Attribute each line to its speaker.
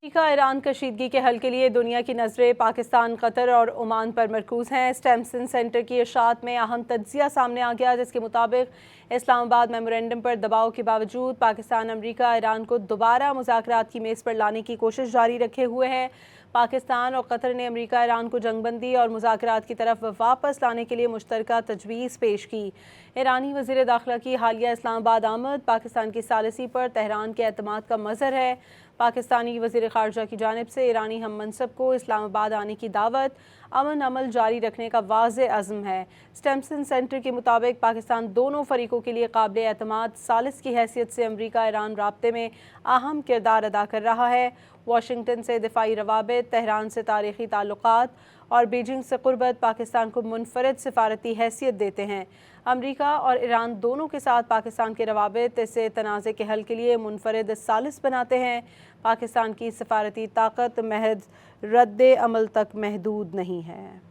Speaker 1: امریکہ ایران کشیدگی کے حل کے لیے دنیا کی نظریں پاکستان، قطر اور عمان پر مرکوز ہیں۔ اسٹیمسن سینٹر کی اشاعت میں اہم تجزیہ سامنے آ گیا، جس کے مطابق اسلام آباد میمورنڈم پر دباؤ کے باوجود پاکستان امریکہ ایران کو دوبارہ مذاکرات کی میز پر لانے کی کوشش جاری رکھے ہوئے ہے۔ پاکستان اور قطر نے امریکہ ایران کو جنگ بندی اور مذاکرات کی طرف واپس لانے کے لیے مشترکہ تجویز پیش کی۔ ایرانی وزیر داخلہ کی حالیہ اسلام آباد آمد پاکستان کی ثالثی پر تہران کے اعتماد کا مظہر ہے۔ پاکستانی وزیر خارجہ کی جانب سے ایرانی ہم منصب کو اسلام آباد آنے کی دعوت امن عمل جاری رکھنے کا واضح عزم ہے۔ اسٹیمسن سینٹر کے مطابق پاکستان دونوں فریقوں کے لیے قابل اعتماد ثالث کی حیثیت سے امریکہ ایران رابطے میں اہم کردار ادا کر رہا ہے۔ واشنگٹن سے دفاعی روابط، تہران سے تاریخی تعلقات اور بیجنگ سے قربت پاکستان کو منفرد سفارتی حیثیت دیتے ہیں۔ امریکہ اور ایران دونوں کے ساتھ پاکستان کے روابط اسے تنازع کے حل کے لیے منفرد ثالث بناتے ہیں۔ پاکستان کی سفارتی طاقت محض رد عمل تک محدود نہیں ہے۔